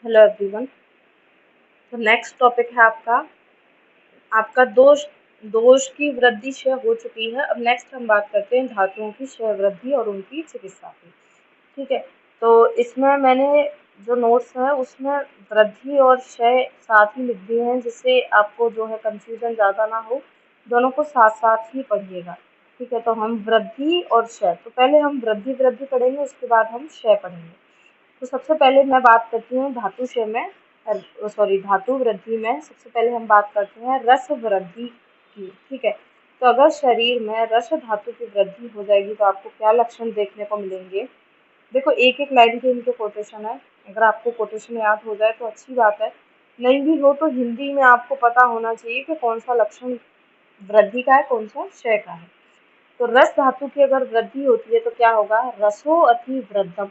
Hello everyone. तो next topic है आपका आपका दोष दोष की वृद्धि क्षय हो चुकी है। अब नेक्स्ट हम बात करते हैं धातुओं की क्षय वृद्धि और उनकी चिकित्सा की। ठीक है। तो इसमें मैंने जो नोट्स है उसमें वृद्धि और क्षय साथ ही लिख दिए हैं, जिससे आपको जो है कंफ्यूजन ज़्यादा ना हो। दोनों को साथ साथ ही पढ़िएगा। ठीक है। तो हम वृद्धि और क्षय, तो पहले हम वृद्धि वृद्धि पढ़ेंगे, उसके बाद हम क्षय पढ़ेंगे। तो सबसे पहले मैं बात करती हूँ धातु क्षय में, सॉरी धातु वृद्धि में। सबसे पहले हम बात करते हैं रस वृद्धि की। ठीक है। तो अगर शरीर में रस धातु की वृद्धि हो जाएगी तो आपको क्या लक्षण देखने को मिलेंगे। देखो, एक एक लाइन के इनके कोटेशन है। अगर आपको कोटेशन याद हो जाए तो अच्छी बात है, नहीं भी हो तो हिंदी में आपको पता होना चाहिए कि कौन सा लक्षण वृद्धि का है, कौन सा क्षय का है। तो रस धातु की अगर वृद्धि होती है तो क्या होगा, रसो अति वृद्धम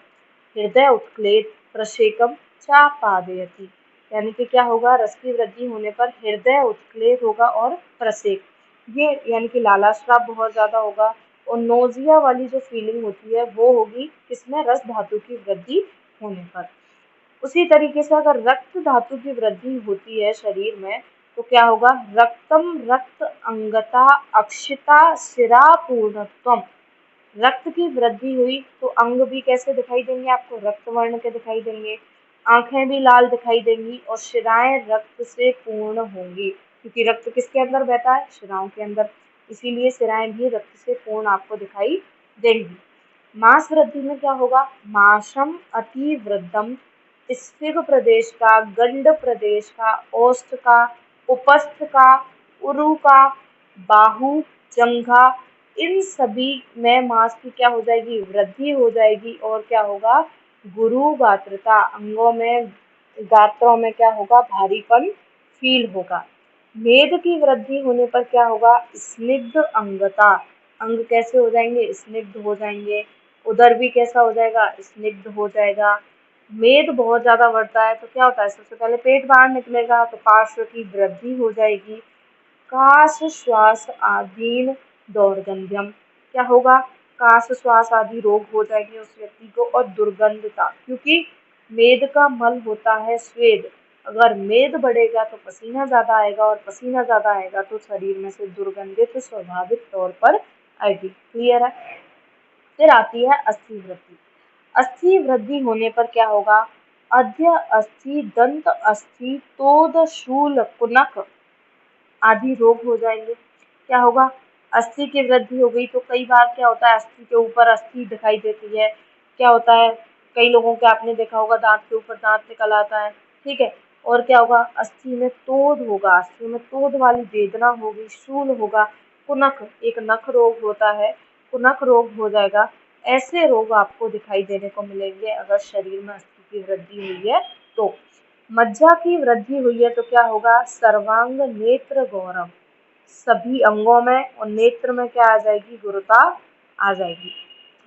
हृदय उत्क्लेद प्रशेकम चापादयति। यानी कि क्या होगा, रस की वृद्धि होने पर हृदय उत्क्लेद होगा और प्रशेक, ये यानी कि लाला स्राव बहुत ज्यादा होगा। और नोजिया वाली जो फीलिंग होती है वो होगी किसमें, रस धातु की वृद्धि होने पर। उसी तरीके से अगर रक्त धातु की वृद्धि होती है शरीर में तो क्या होगा, रक्तम रक्त अंगता अक्षिता शिरा पूर्णत्वम। रक्त की वृद्धि हुई तो अंग भी कैसे दिखाई देंगे आपको, रक्त वर्ण के दिखाई देंगे। आंखें भी लाल दिखाई देंगी और शिराएं रक्त से पूर्ण होंगी, क्योंकि रक्त किसके अंदर बहता है, शिराओं के अंदर। इसीलिए शिराएं भी रक्त से पूर्ण आपको दिखाई देंगी। मांस वृद्धि में क्या होगा, माशम अति वृद्धम स्फिग प्रदेश का, गंड प्रदेश का, ओष्ठ का, उपस्थ का, उरु का, बाहु, जंघा, इन सभी में मांस की क्या हो जाएगी, वृद्धि हो जाएगी। और क्या होगा, गुरु गात्रता, अंगों में गात्रों में क्या होगा, भारीपन फील होगा। मेद की वृद्धि होने पर क्या होगा, स्निग्ध अंगता, अंग कैसे हो जाएंगे, स्निग्ध हो जाएंगे। उदर भी कैसा हो जाएगा, स्निग्ध हो जाएगा। मेद बहुत ज्यादा बढ़ता है तो क्या होता है, सबसे पहले पेट बाहर निकलेगा तो पार्श्व की वृद्धि हो जाएगी। काश श्वास आदीन दौर्गंध्यम, क्या होगा, काश श्वास आदि रोग हो जाएंगे उस व्यक्ति को। और दुर्गंधता, क्योंकि मेद का मल होता है स्वेद, अगर मेद बढ़ेगा तो पसीना ज्यादा आएगा, और पसीना ज्यादा आएगा तो शरीर में से दुर्गंधित स्वाभाविक तौर पर आएगी। क्लियर है। फिर आती है अस्थि वृद्धि। अस्थि वृद्धि होने पर क्या होगा, अध्य अस्थि, दंत अस्थि, तोद शूल कुनक आदि रोग हो जाएंगे। क्या होगा, अस्थि की वृद्धि हो गई तो कई बार क्या होता है, अस्थि के ऊपर अस्थि दिखाई देती है। क्या होता है, कई लोगों के आपने देखा होगा दांत के ऊपर दांत निकल आता है। ठीक है। और क्या होगा, अस्थि में तोद होगा, अस्थि में तोद वाली वेदना होगी, शूल होगा, कुनक, एक नख रोग होता है, कुनक रोग हो जाएगा। ऐसे रोग आपको दिखाई देने को मिलेंगे अगर शरीर में अस्थि की वृद्धि हुई है तो। मज्जा की वृद्धि हुई है तो क्या होगा, सर्वांग नेत्र गौरव, सभी अंगों में और नेत्र में क्या आ जाएगी, गुरुता आ जाएगी।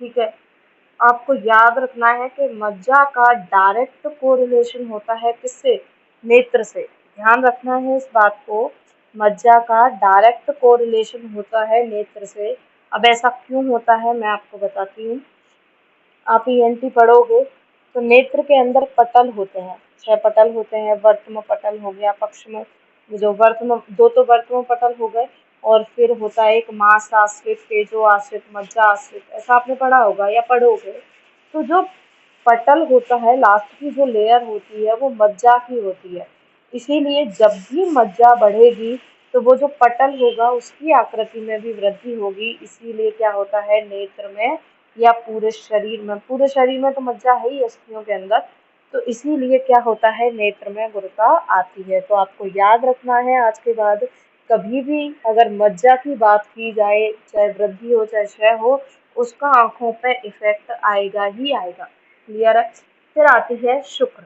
ठीक है। आपको याद रखना है कि मज्जा का डायरेक्ट कोरिलेशन होता है किससे, नेत्र से। ध्यान रखना है इस बात को, मज्जा का डायरेक्ट कोरिलेशन होता है नेत्र से। अब ऐसा क्यों होता है मैं आपको बताती हूँ। आप ईएनटी पढ़ोगे तो नेत्र के अंदर पटल होते हैं, 6 पटल होते हैं। वर्त्म पटल हो गया, पक्ष में जो वर्त्म, 2 तो वर्त्म पटल हो गए, और फिर होता है एक मांस आश्रित, तेजो आश्रित, मज्जा आश्रित, ऐसा आपने पढ़ा होगा या पढ़ोगे। तो जो पटल होता है, लास्ट की जो लेयर होती है वो मज्जा की होती है। इसीलिए जब भी मज्जा बढ़ेगी तो वो जो पटल होगा उसकी आकृति में भी वृद्धि होगी। इसीलिए क्या होता है, नेत्र में या पूरे शरीर में तो मज्जा है ही अस्थियों के अंदर, तो इसीलिए क्या होता है, नेत्र में गुरुता आती है। तो आपको याद रखना है आज के बाद, कभी भी अगर मज्जा की बात की जाए, चाहे वृद्धि हो चाहे क्षय हो, उसका आंखों पे इफेक्ट आएगा ही आएगा। क्लियर है। फिर आती है शुक्र।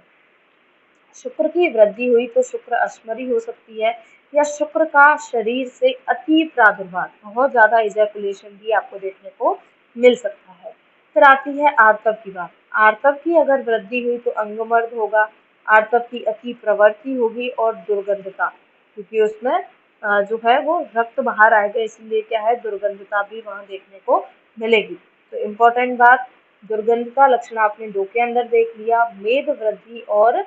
शुक्र की वृद्धि हुई तो शुक्र अश्मरी हो सकती है, या शुक्र का शरीर से अति प्रादुर्भाव, बहुत ज्यादा इजैकुलेशन भी आपको देखने को मिल सकता है। फिर आती है आर्तव की बात। आर्तव की अगर वृद्धि हुई तो अंगमर्द होगा, आर्तव की अति प्रवृत्ति होगी और दुर्गंधता, क्योंकि उसमें जो है वो रक्त बाहर आएगा, इसलिए क्या है, दुर्गंधता भी वहां देखने को मिलेगी। तो इम्पोर्टेंट बात, दुर्गंधता लक्षण आपने 2 के अंदर देख लिया, मेद वृद्धि और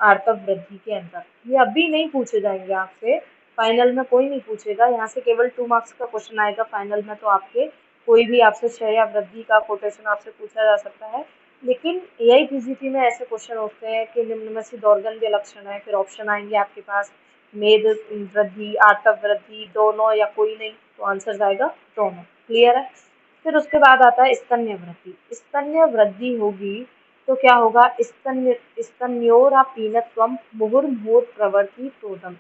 आर्तव वृद्धि के अंदर। ये अभी नहीं पूछे जाएंगे आपसे, फाइनल में कोई नहीं पूछेगा, यहाँ से केवल 2 मार्क्स का क्वेश्चन आएगा। फाइनल में तो आपके कोई भी आपसे क्षय या वृद्धि का कोटेशन आपसे पूछा जा सकता है। लेकिन एआई पीजीटी में ऐसे क्वेश्चन होते हैं कि निम्न में से दौर्गंध्य लक्षण है, फिर ऑप्शन आएंगे आपके पास मेद वृद्धि, आर्तव वृद्धि, दोनों या कोई नहीं, तो आंसर आएगा दोनों। क्लियर है। फिर उसके बाद आता है स्तन्य वृद्धि। स्तन्य वृद्धि होगी तो क्या होगा, स्तन्योरापीनत्वम मुहुर्मुहुर प्रवृत्ति प्रोदम।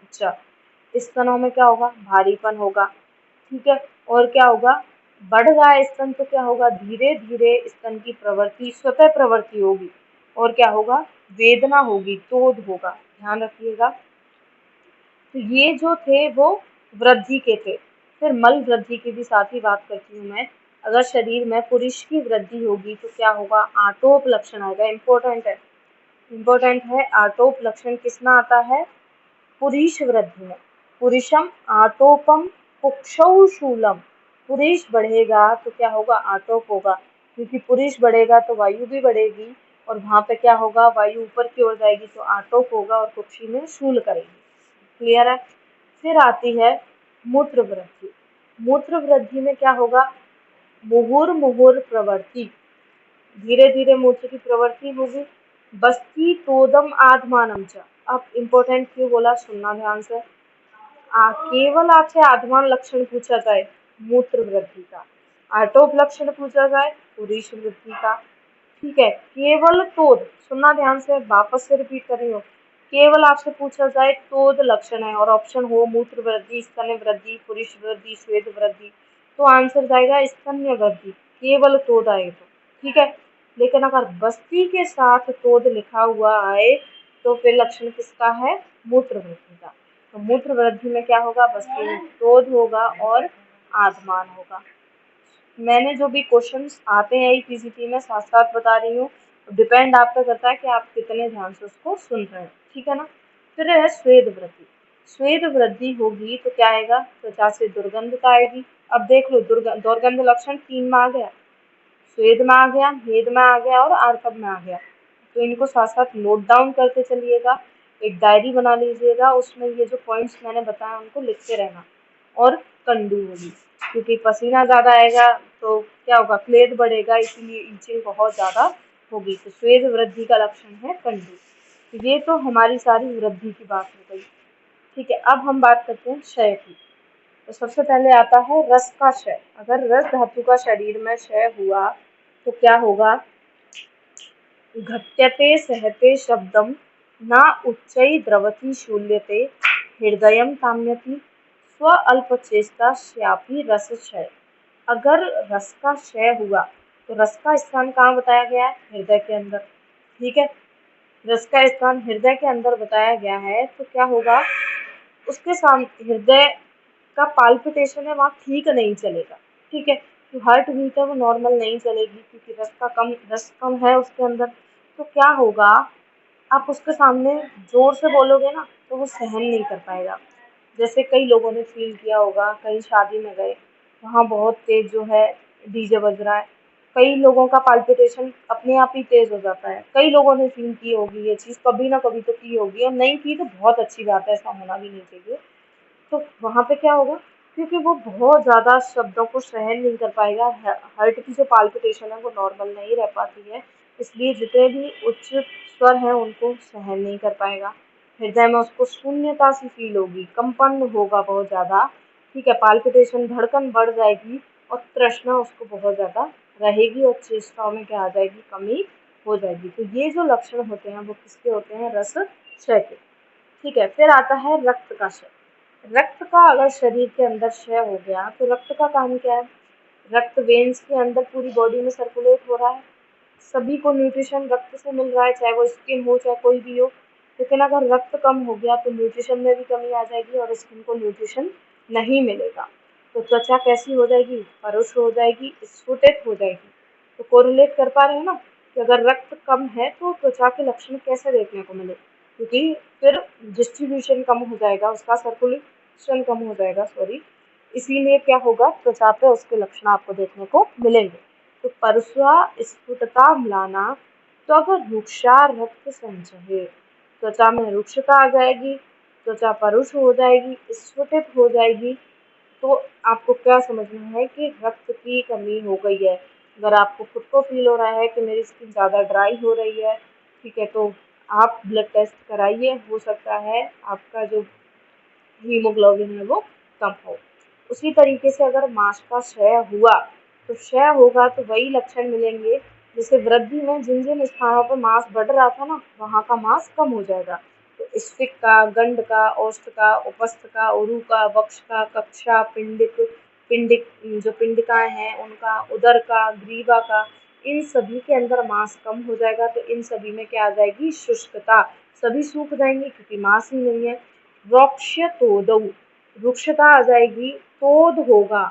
अच्छा, स्तनों में क्या होगा, भारीपन होगा, ठीक है। और क्या होगा, बढ़ रहा है स्तन तो क्या होगा, धीरे धीरे स्तन की प्रवृत्ति स्वतः प्रवृत्ति होगी, और क्या होगा, वेदना होगी, तोद होगा। ध्यान रखिएगा। तो ये जो थे वो वृद्धि के थे। फिर मल वृद्धि की भी साथ ही बात करती हूँ मैं। अगर शरीर में पुरुष की वृद्धि होगी तो क्या होगा, आटोप लक्षण आएगा। इंपॉर्टेंट है आटोप लक्षण किसमें आता है, पुरुष वृद्धि में। पुरुषम आटोपम कुक्षौ शूलम। पुरुष बढ़ेगा तो क्या होगा, आटोप होगा, क्योंकि पुरुष बढ़ेगा तो वायु भी बढ़ेगी, और वहां पे क्या होगा, वायु ऊपर की ओर जाएगी तो आटोप होगा, और कुक्षी में शूल करेगी। क्लियर है। फिर आती है मूत्र वृद्धि। मूत्र वृद्धि में क्या होगा, मुहुर्मुहुर प्रवृत्ति, धीरे धीरे मूत्र की प्रवृत्ति होगी। बस्ती तोदम आत्मानम च। अब इम्पोर्टेंट क्यों बोला, सुनना ध्यान से। केवल आपसे आत्मान लक्षण पूछा जाए मूत्र वृद्धि का, आटोप लक्षण पूछा जाए पुरुष वृद्धि का, ठीक है। केवल तोद, सुनना ध्यान से, वापस से रिपीट कर रही हूँ। केवल आपसे पूछा जाए तोद लक्षण है और ऑप्शन हो मूत्र वृद्धि, स्तन्य वृद्धि, पुरुष वृद्धि, श्वेत वृद्धि, तो आंसर जाएगा स्तन्य वृद्धि, केवल तोद आए तो, ठीक है। लेकिन अगर बस्ती के साथ तोद लिखा हुआ आए तो फिर लक्षण किसका है, मूत्र वृद्धि का। तो मूत्र वृद्धि में क्या होगा, बस्ती में तोद होगा और आत्मान होगा। मैंने जो भी क्वेश्चंस आते हैं पीजीटी में साथ साथ बता रही हूँ, डिपेंड आप पे करता है कि आप कितने ध्यान से उसको सुन रहे हैं, ठीक है ना। फिर है स्वेद वृद्धि। स्वेद वृद्धि होगी तो क्या आएगा, त्वचा से दुर्गंधता आएगी। अब देख लो, दुर्गंध लक्षण 3 में आ गया, स्वेद में आ गया, हेद में आ गया और आर्तव में आ गया। तो इनको साथ साथ नोट डाउन करते चलिएगा, एक डायरी बना लीजिएगा, उसमें ये जो पॉइंट्स मैंने बताया उनको लिखते रहना। और कंडू होगी, क्योंकि पसीना ज़्यादा आएगा तो क्या होगा, क्लेद बढ़ेगा, इसीलिए ईचिंग बहुत ज़्यादा होगी। तो स्वेद वृद्धि का लक्षण है कंडू। ये तो हमारी सारी वृद्धि की बात हो गई, ठीक है। अब हम बात करते हैं क्षय की। तो सबसे पहले आता है रस का क्षय। अगर रस धातु का शरीर में क्षय हुआ तो क्या होगा, घट्यते सहते शब्दम न उच्चै द्रवति शूल्यते हृदयम काम्यति स्व अल्पचेष्टा श्यापी रस क्षय। अगर रस का क्षय हुआ तो रस का स्थान कहाँ बताया गया है, हृदय के अंदर, ठीक है। रस का स्थान हृदय के अंदर बताया गया है तो क्या होगा, उसके सामने हृदय का पाल्पिटेशन है वहाँ ठीक नहीं चलेगा, ठीक है। तो हार्ट बीट है वो नॉर्मल नहीं चलेगी, क्योंकि रस कम है उसके अंदर। तो क्या होगा, आप उसके सामने जोर से बोलोगे ना तो वो सहन नहीं कर पाएगा। जैसे कई लोगों ने फील किया होगा, कहीं शादी में गए, वहाँ बहुत तेज जो है डीजे बज रहा है, कई लोगों का पाल्पिटेशन अपने आप ही तेज हो जाता है। कई लोगों ने फील की होगी ये चीज़, कभी ना कभी तो की होगी, और नहीं की तो बहुत अच्छी बात है, ऐसा होना भी नहीं चाहिए। तो वहाँ पे क्या होगा, क्योंकि वो बहुत ज़्यादा शब्दों को सहन नहीं कर पाएगा, हार्ट की जो पाल्पिटेशन है वो नॉर्मल नहीं रह पाती है, इसलिए जितने भी उच्च स्वर हैं उनको सहन नहीं कर पाएगा। हृदय में उसको शून्यता सी फील होगी, कंपन होगा बहुत ज़्यादा, ठीक है। पाल्पिटेशन, धड़कन बढ़ जाएगी और तृष्णा उसको बहुत ज़्यादा रहेगी, और चेष्टाओं में क्या आ जाएगी, कमी हो जाएगी। तो ये जो लक्षण होते हैं वो किसके होते हैं, रस क्षय के, ठीक है। फिर आता है रक्त का क्षय। रक्त का अगर शरीर के अंदर क्षय हो गया तो रक्त का काम क्या है, रक्त वेन्स के अंदर पूरी बॉडी में सर्कुलेट हो रहा है, सभी को न्यूट्रिशन रक्त से मिल रहा है, चाहे वो स्किन हो चाहे कोई भी हो। लेकिन अगर रक्त कम हो गया तो न्यूट्रिशन में भी कमी आ जाएगी और स्किन को न्यूट्रिशन नहीं मिलेगा, तो त्वचा कैसी हो जाएगी, परुष हो जाएगी, स्फुटित हो जाएगी। तो कोरिलेट कर पा रहे हैं ना कि अगर रक्त कम है तो त्वचा के लक्षण कैसे देखने को मिले, क्योंकि फिर डिस्ट्रीब्यूशन कम हो जाएगा, उसका सर्कुलेशन कम हो जाएगा, सॉरी, इसीलिए क्या होगा, त्वचा पे उसके लक्षण आपको देखने को मिलेंगे। तो परस्वा स्फुटता म्लाना त्वग रुक्षा रक्त संचय। त्वचा में रुक्षता आ जाएगी, त्वचा परुष हो जाएगी, स्फुटित हो जाएगी। तो आपको क्या समझना है कि रक्त की कमी हो गई है। अगर आपको खुद को फील हो रहा है कि मेरी स्किन ज़्यादा ड्राई हो रही है, ठीक है, तो आप ब्लड टेस्ट कराइए, हो सकता है आपका जो हीमोग्लोबिन है वो कम हो। उसी तरीके से अगर मांस का क्षय हुआ, तो क्षय होगा तो वही लक्षण मिलेंगे। जैसे वृद्धि में जिन जिन स्थानों पर मांस बढ़ रहा था ना, वहाँ का मांस कम हो जाएगा। तो स्फिक का, गंड का, औष्ठ का, उपस्थ का, उरु का, वक्ष का, कक्षा, पिंडिक, पिंडिक जो पिंडिकाएं हैं उनका, उदर का, ग्रीवा का, इन सभी के अंदर मांस कम हो जाएगा। तो इन सभी में क्या आ जाएगी? शुष्कता। सभी सूख जाएंगे क्योंकि मांस ही नहीं है। वृक्षतोदौ, वृक्षता आ जाएगी, तोद होगा।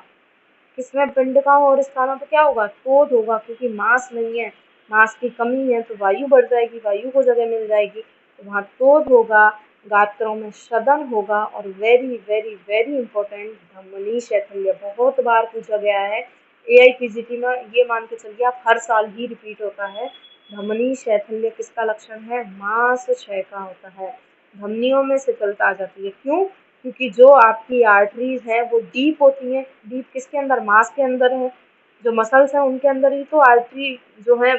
किसमें? पिंडकाओं और स्थानों पर क्या होगा? तोद होगा, क्योंकि मांस नहीं है, मांस की कमी है, तो वायु बढ़ जाएगी, वायु को जगह मिल जाएगी, तो वहाँ तोद होगा। गात्रों में सदन होगा। और वेरी वेरी वेरी इंपॉर्टेंट, धमनी शैथिल्य, बहुत बार पूछा गया है एआईपीजीटी में, ये मान के चलिए आप हर साल ही रिपीट होता है। धमनी शैथिल्य किसका लक्षण है? मांस क्षय का होता है। धमनियों में शिथिलता आ जाती है। क्यों? क्योंकि जो आपकी आर्टरीज है वो डीप होती हैं। डीप किसके अंदर? मांस के अंदर है। जो मसल्स हैं उनके अंदर ही तो आर्टरी जो है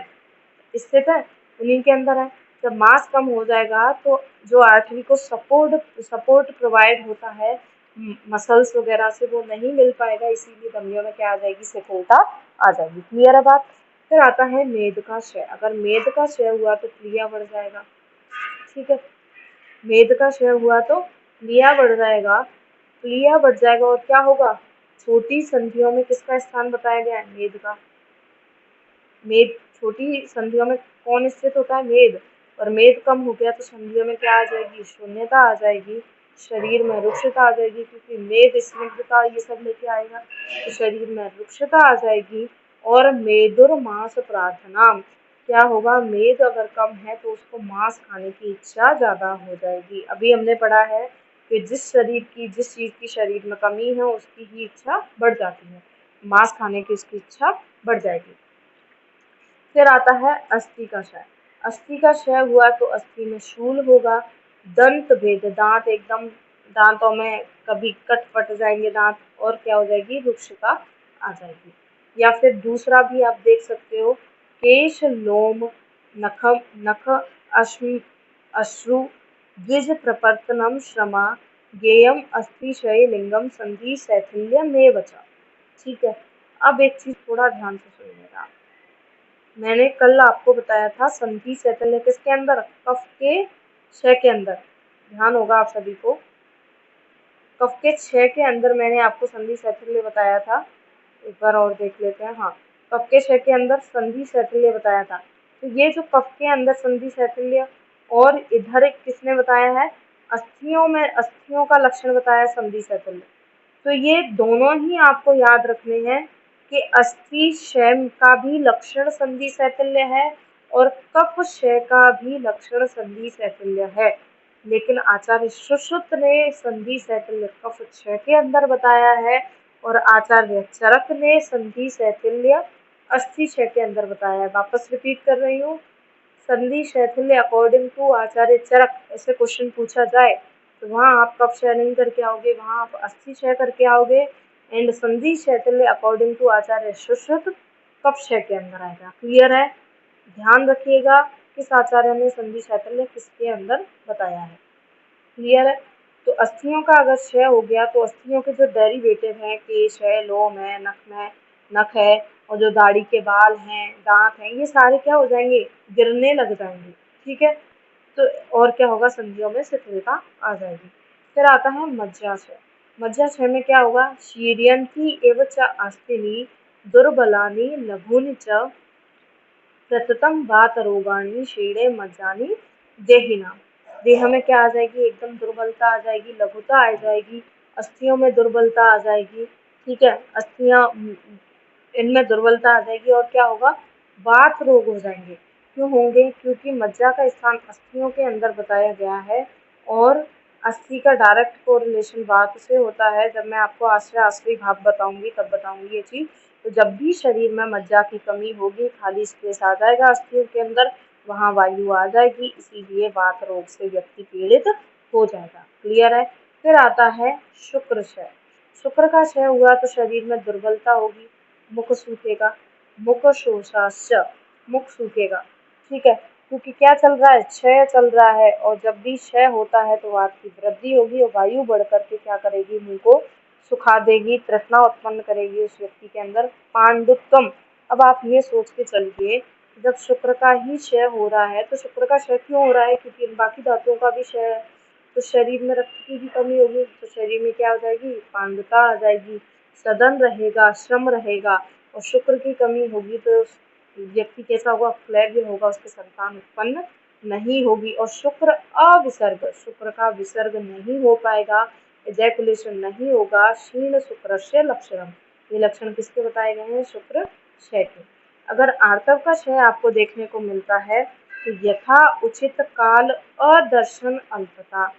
स्थित है, उन्हीं के अंदर है। जब मांस कम हो जाएगा तो जो आर्टरी को सपोर्ट प्रोवाइड होता है मसल्स वगैरह से, वो नहीं मिल पाएगा। इसीलिए धमनियों में क्या आ जाएगी? शिथिलता आ जाएगी। क्लियर है बात? फिर आता है मेद का क्षय। अगर मेद का क्षय हुआ तो प्लिया बढ़ जाएगा। ठीक है, मेद का क्षय हुआ तो प्लिया बढ़ जाएगा, प्लिया बढ़ जाएगा। और क्या होगा? छोटी संधियों में किसका स्थान बताया गया है? मेद का। मेद, छोटी संधियों में कौन स्थित होता है? मेद। और मेद कम हो गया तो संधियों में क्या आ जाएगी? शून्यता आ जाएगी। शरीर में रुक्षता आ जाएगी, क्योंकि मेद स्निग्धता ये सब लेके आएगा, तो शरीर में रुक्षता आ जाएगी। और मेदुर्मांस प्रार्थना, क्या होगा? मेद अगर कम है तो उसको मांस खाने की इच्छा ज्यादा हो जाएगी। अभी हमने पढ़ा है कि जिस चीज की शरीर में कमी है उसकी ही इच्छा बढ़ जाती है, मांस खाने की उसकी इच्छा बढ़ जाएगी। फिर आता है अस्थि का क्षय। अस्थि का क्षय हुआ तो अस्थि में शूल होगा। दंत भेद, दांत एकदम, दांतों में कभी कट फट जाएंगे दांत, और क्या हो जाएगी? रुक्षता आ जाएगी। या फिर दूसरा भी आप देख सकते हो, केश लोम नख अश्रु द्विज प्रपर्तनम श्रमा गेयम अस्थि क्षय लिंगम संधि शैथिल्य में बचा। ठीक है, अब एक चीज थोड़ा ध्यान से सुनिएगा। मैंने कल आपको बताया था संधि शैथिल्य किसके अंदर? कफ के क्षय के अंदर। ध्यान होगा आप सभी को, कफ के क्षय के अंदर मैंने आपको संधि शैथिल्य बताया था। एक बार और देख लेते हैं। हाँ, कफ के क्षय के अंदर संधि शैथिल्य बताया था। तो ये जो कफ के अंदर संधि शैथिल्य, और इधर किसने बताया है? अस्थियों में, अस्थियों का लक्षण बताया संधि शैथिल्य। तो ये दोनों ही आपको याद रखने हैं कि अस्थि क्षय का भी लक्षण संधि शैथिल्य है और कफ क्षय का भी लक्षण संधि शैथिल्य है। लेकिन आचार्य सुश्रुत ने संधि शैथिल्य कफ क्षय के अंदर बताया है, और आचार्य चरक ने संधि शैथिल्य अस्थि क्षय के अंदर बताया है। वापस रिपीट कर रही हूँ, संधि शैथिल्य अकॉर्डिंग टू आचार्य चरक, ऐसे क्वेश्चन पूछा जाए तो वहाँ आप कफ क्षय नहीं करके आओगे, वहाँ आप अस्थि क्षय करके आओगे। एंड संधि शैथिल्य अकॉर्डिंग टू आचार्य सुश्रुत कफ क्षय के अंदर आएगा। क्लियर है? ध्यान रखिएगा किस आचार्य ने संधि शैथिल्य किसके अंदर बताया है। क्लियर है? तो अस्थियों का अगर क्षय हो गया तो अस्थियों के जो डेरिवेटिव हैं, केश है, लोम है, नख है, और जो दाढ़ी के बाल हैं, दांत हैं, ये सारे क्या हो जाएंगे? गिरने लग जाएंगे। ठीक है, तो और क्या होगा? संधियों में शिथिलता आ जाएगी। फिर आता है मज्जाक्षय। मज्जाक्षय में क्या होगा? शीर्यन्ति एव च अस्थिनि दुर्बलानि लघूनि च प्रततम वात रोगाणी शीणे मज्जानी देहिना। देह में क्या आ जाएगी? एकदम दुर्बलता आ जाएगी, लघुता आ जाएगी, अस्थियों में दुर्बलता आ जाएगी। ठीक है, अस्थियां, इनमें दुर्बलता आ जाएगी, और क्या होगा? वात रोग हो जाएंगे। क्यों होंगे? क्योंकि मज्जा का स्थान अस्थियों के अंदर बताया गया है, और अस्थि का डायरेक्ट कोरिलेशन वात से होता है। जब मैं आपको आश्रय आश्रयी भाव बताऊंगी तब बताऊंगी ये चीज। तो जब भी शरीर में मज्जा की कमी होगी, खाली स्पेस आ जाएगा अस्थियों के अंदर, वहाँ वायु आ जाएगी, इसीलिए वात रोग से व्यक्ति पीड़ित हो जाएगा। क्लियर है। फिर आता है शुक्र क्षय। शुक्र का क्षय हुआ तो शरीर में दुर्बलता होगी, मुख सूखेगा, मुख शोषाश्च, मुख सूखेगा। ठीक है, क्योंकि क्या चल रहा है, क्षय चल रहा है, और जब भी क्षय होता है तो वात की वृद्धि होगी और वायु बढ़ करके क्या करेगी, मुंह को सुखा देगी, तृष्णा उत्पन्न करेगी उस व्यक्ति के अंदर, पांडुत्वम। अब आप ये सोच के चलिए, जब शुक्र का ही क्षय हो रहा है तो शुक्र का क्षय क्यों हो रहा है, क्योंकि बाकी धातुओं का भी क्षय है, तो शरीर में रक्त की भी कमी होगी, तो शरीर में क्या हो जाएगी, पांडुता आ जाएगी, सदन रहेगा, श्रम रहेगा, और शुक्र की कमी होगी तो व्यक्ति कैसा होगा, क्लैब्य होगा, उसके संतान उत्पन्न नहीं होगी। और शुक्र अविसर्ग, शुक्र का विसर्ग नहीं हो पाएगा, एजैकुलेशन नहीं होगा, क्षीण शुक्रस्य लक्षणम। ये लक्षण किसके बताए गए हैं, शुक्र क्षय के। अगर आर्तव का क्षय आपको देखने को मिलता है तो यथा उचित काल अदर्शन अल्पता,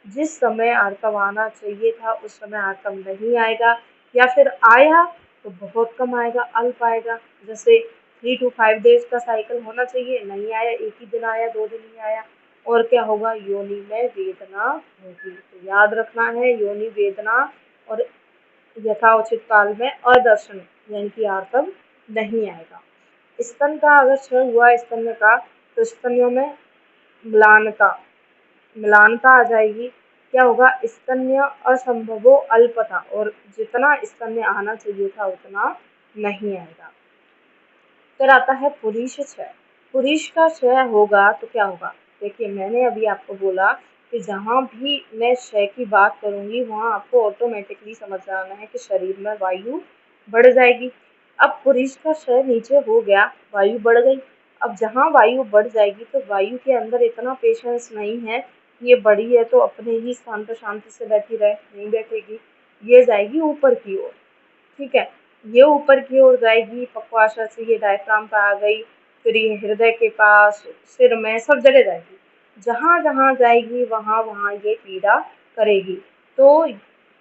जिस समय आर्तव आना चाहिए था उस समय आर्तव नहीं आएगा, या फिर आया तो बहुत कम आएगा, अल्प आएगा। जैसे 3 to 5 डेज का साइकिल होना चाहिए, नहीं आया, एक ही दिन आया, 2 दिन ही आया, और क्या होगा, योनि में वेदना होगी। तो याद रखना है, योनि वेदना और यथाउचित काल में अदर्शन, यानी कि आर्तव नहीं आएगा। स्तन का अगर क्षय हुआ स्तन्य का, तो स्तन्यों में म्लानता, मिलानता आ जाएगी। क्या होगा, स्तन्य असंभवो अल्पता, और जितना स्तन्य आना चाहिए था उतना नहीं आएगा। फिर आता है पुरीश क्षय। पुरीश का क्षय होगा तो क्या होगा, देखिए मैंने अभी आपको बोला कि जहाँ भी मैं क्षय की बात करूंगी वहाँ आपको ऑटोमेटिकली समझ आना है कि शरीर में वायु बढ़ जाएगी। अब पुरीश का क्षय नीचे हो गया, वायु बढ़ गई। अब जहाँ वायु बढ़ जाएगी तो वायु के अंदर इतना पेशेंस नहीं है, ये बढ़ी है तो अपने ही स्थान पर शांति से बैठी रहे, नहीं बैठेगी, ये जाएगी ऊपर की ओर। ठीक है, ये ऊपर की ओर जाएगी, पक्वाशय से ये डायफ्राम पे आ गई, फिर ये हृदय के पास, सिर में, सब जगह जाएगी। जहाँ जहाँ जाएगी वहाँ वहाँ ये पीड़ा करेगी। तो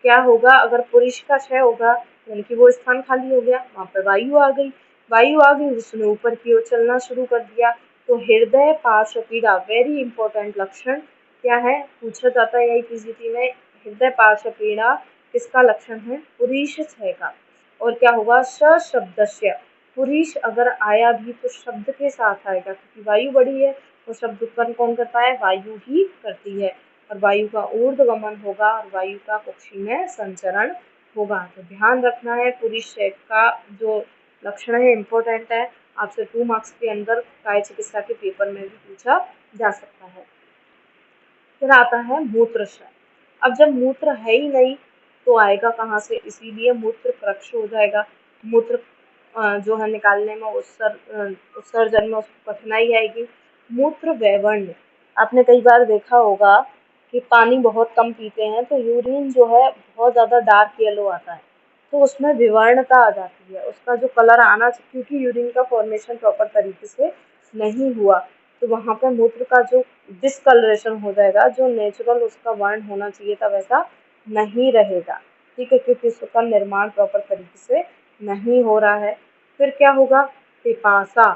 क्या होगा, अगर पुरुष का क्षय होगा यानी कि वो स्थान खाली हो गया, वहाँ पर वायु आ गई, वायु आ गई, उसने ऊपर की ओर चलना शुरू कर दिया। तो हृदय पार्श्व पीड़ा, वेरी इंपॉर्टेंट लक्षण क्या है, पूछा जाता है यही पीजीटी में, हृदय पार्श्व पीड़ा किसका लक्षण है, पुरीश क्षय का। और क्या होगा, सशब्दस्य, पुरीश अगर आया भी तो शब्द के साथ आएगा, क्योंकि वायु बढ़ी है और शब्द उत्पन्न कौन करता है, वायु ही करती है, और वायु का ऊर्ध्वगमन होगा और वायु का कुक्षी में संचरण होगा। तो ध्यान रखना है, पुरीश क्षय का जो लक्षण है इम्पोर्टेंट है, आपसे 2 मार्क्स के अंदर काय चिकित्सा के पेपर में भी पूछा जा सकता है। फिर आता है मूत्र क्षय। अब जब मूत्र है ही नहीं तो आएगा कहाँ से, इसीलिए मूत्र प्रक्ष हो जाएगा, मूत्र जो है निकालने में उत्सर्जन में उसको कठिनाई आएगी। मूत्र वैवर्ण्य, आपने कई बार देखा होगा कि पानी बहुत कम पीते हैं तो यूरिन जो है बहुत ज़्यादा डार्क येलो आता है, तो उसमें विवर्णता आ जाती है, उसका जो कलर आना, क्योंकि यूरिन का फॉर्मेशन प्रॉपर तरीके से नहीं हुआ, तो वहाँ पर मूत्र का जो डिसकलरेशन हो जाएगा, जो नेचुरल उसका वर्ण होना चाहिए था वैसा नहीं रहेगा। ठीक है, क्योंकि उसका निर्माण प्रॉपर तरीके से नहीं हो रहा है। फिर क्या होगा, पिपासा।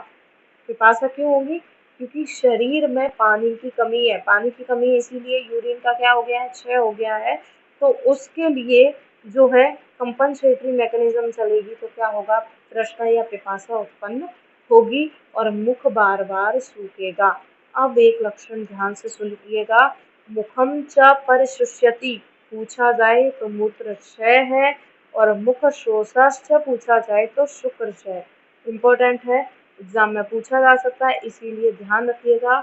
पिपासा क्यों होगी, क्योंकि शरीर में पानी की कमी है, पानी की कमी है इसीलिए यूरिन का क्या हो गया है, क्षय हो गया है। तो उसके लिए जो है कंपनसेटरी मैकेनिज्म चलेगी, तो क्या होगा, तृष्णा या पिपासा उत्पन्न होगी और मुख बार बार सूखेगा। अब एक लक्षण ध्यान से सुन लीजिएगा, मुखम च परिशुष्यति पूछा जाए तो मूत्र क्षय है, और मुख शोषाश्च पूछा जाए तो शुक्र क्षय। इम्पोर्टेंट है, एग्जाम में पूछा जा सकता है, इसीलिए ध्यान रखिएगा।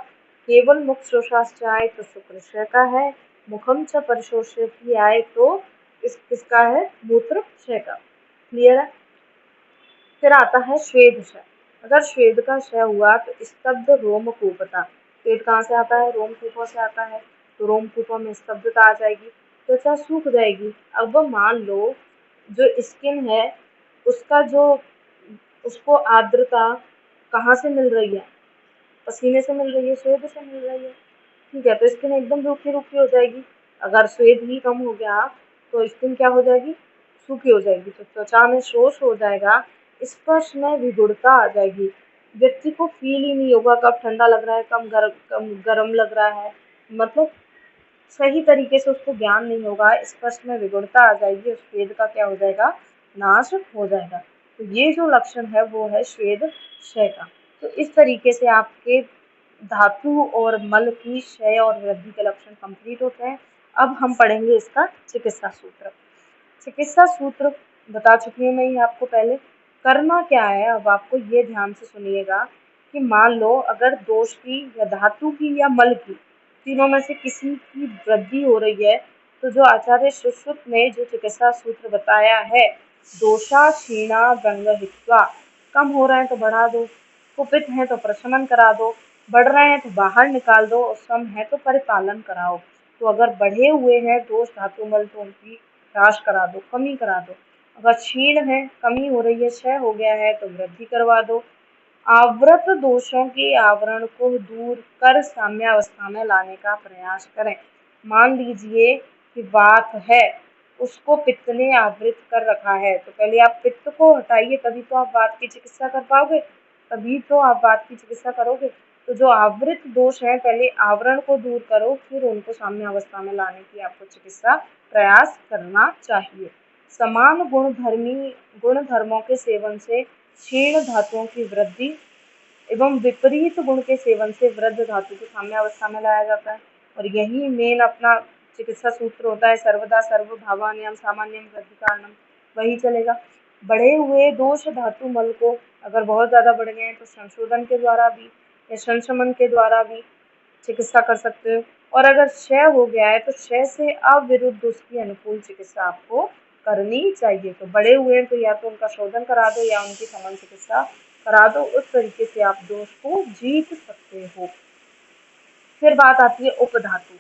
केवल मुख शोषाश्च आए तो शुक्र क्षय का है, मुखम च परिशोष्यति आए तो किसका है, मूत्र क्षय का। क्लियर है। फिर आता है श्वेद क्षय। अगर श्वेद का क्षय हुआ तो स्तब्ध रोमकूपता, पेट कहाँ से आता है, रोमकूपों से आता है, तो रोमकूपों में स्तब्धता आ जाएगी, त्वचा सूख जाएगी। अब मान लो जो स्किन है उसका जो, उसको आर्द्रता कहाँ से मिल रही है, पसीने से मिल रही है, स्वेद से मिल रही है। ठीक है, तो स्किन एकदम रूखी रूखी हो जाएगी। अगर स्वेद ही कम हो गया तो स्किन क्या हो जाएगी, सूखी हो जाएगी, तो त्वचा में शोष हो जाएगा, स्पर्श में विगुड़ता आ जाएगी। व्यक्ति को फील ही नहीं होगा कब ठंडा लग रहा है, कम गर्म लग रहा है, मतलब सही तरीके से उसको ज्ञान नहीं होगा, स्पष्ट में विगुणता आ जाएगी, उस वेद का क्या हो जाएगा, नाश हो जाएगा। तो ये जो लक्षण है वो है श्वेद क्षय का। तो इस तरीके से आपके धातु और मल की क्षय और वृद्धि के लक्षण कंप्लीट होते हैं। अब हम पढ़ेंगे इसका चिकित्सा सूत्र। चिकित्सा सूत्र बता चुकी हूँ मैं ये आपको पहले। करना क्या है, अब आपको ये ध्यान से सुनिएगा कि मान लो अगर दोष की या धातु की या मल की, तीनों में से किसी की वृद्धि हो रही है, तो जो आचार्य सुश्रुत ने जो चिकित्सा सूत्र बताया है, दोषा क्षीणा व्यंग हित्वा, कम हो रहे हैं तो बढ़ा दो, कुपित हैं तो प्रशमन करा दो, बढ़ रहे हैं तो बाहर निकाल दो, और सम है तो परिपालन कराओ। तो अगर बढ़े हुए हैं दोष धातु मल तो उनकी ह्रास करा दो, कमी करा दो। अगर क्षीण है, कमी हो रही है, क्षय हो गया है, तो वृद्धि करवा दो। आवृत दोषों के आवरण को दूर कर साम्यावस्था में लाने का प्रयास करें। मान लीजिए कि वात है, उसको पित्त ने आवृत कर रखा है, तो पहले आप पित्त को हटाइए, तभी तो आप वात की चिकित्सा कर पाओगे, तभी तो आप वात की चिकित्सा करोगे। तो जो आवृत दोष है, पहले आवरण को दूर करो, फिर उनको साम्यावस्था में लाने की आपको चिकित्सा प्रयास करना चाहिए। समान गुण धर्मों के सेवन से क्षीण धातुओं की वृद्धि एवं विपरीत गुण के सेवन से वृद्ध धातु को साम्यावस्था में लाया जाता है। और यही मेन अपना चिकित्सा सूत्र होता है, सर्वदा सर्वभावान्यम सामान्यम वृद्धि कारणम, वही चलेगा। बढ़े हुए दोष धातु मल को अगर बहुत ज़्यादा बढ़ गए हैं तो संशोधन के द्वारा भी या संशमन के द्वारा भी चिकित्सा कर सकते हो। और अगर क्षय हो गया है तो क्षय से अविरुद्ध उसकी अनुकूल चिकित्सा आपको करनी चाहिए। तो बड़े हुए हैं तो या तो उनका शोधन करा दो या उनकी समन चिकित्सा करा दो, उस तरीके से आप दोष को जीत सकते हो। फिर बात आती है उपधातु।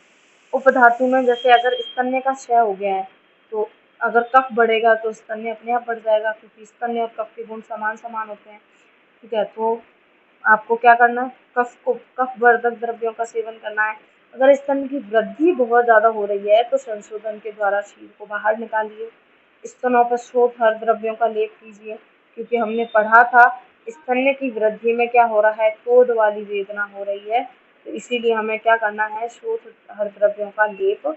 उपधातु में जैसे अगर स्तन्य का क्षय हो गया है, तो अगर कफ बढ़ेगा तो स्तन्य अपने आप बढ़ जाएगा, क्योंकि स्तन्य और कफ के गुण समान समान होते हैं। ठीक है, तो आपको क्या करना है, कफवर्धक द्रव्यों का सेवन करना है। अगर स्तन की वृद्धि बहुत ज़्यादा हो रही है तो संशोधन के द्वारा शील को बाहर निकालिए, स्तनों पर श्वेत हर द्रव्यों का लेप कीजिए, क्योंकि हमने पढ़ा था स्तन्य की वृद्धि में क्या हो रहा है, क्रोध वाली वेदना हो रही है, तो इसीलिए हमें क्या करना है, श्वेत हर द्रव्यों का लेप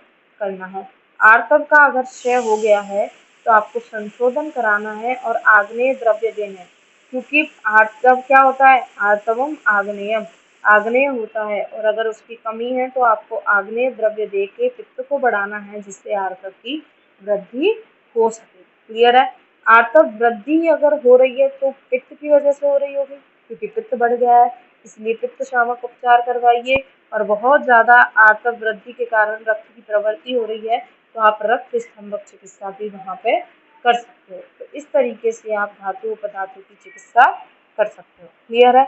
करना है। आर्तव का अगर क्षय हो गया है तो आपको संशोधन कराना है और आग्नेय द्रव्य देने हैं, क्योंकि आर्तव क्या होता है, आर्तवम आग्नेयम, आग्नेय होता है, और अगर उसकी कमी है तो आपको आग्नेय द्रव्य दे के पित्त को बढ़ाना है, जिससे आर्तव की वृद्धि हो सके। क्लियर है। आर्तव वृद्धि अगर हो रही है तो पित्त की वजह से हो रही होगी, क्योंकि पित्त बढ़ गया है, इसलिए पित्त शामक उपचार करवाइए। और बहुत ज़्यादा आर्तव वृद्धि के कारण रक्त की प्रवृत्ति हो रही है तो आप रक्त स्तंभक चिकित्सा भी वहाँ पे कर सकते हो। तो इस तरीके से आप धातु उपधातु की चिकित्सा कर सकते हो। क्लियर है।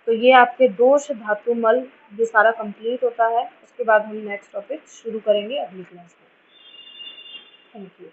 तो ये आपके दोष धातु मल ये सारा कंप्लीट होता है। उसके बाद हम नेक्स्ट टॉपिक शुरू करेंगे अगली क्लास में। Thank you.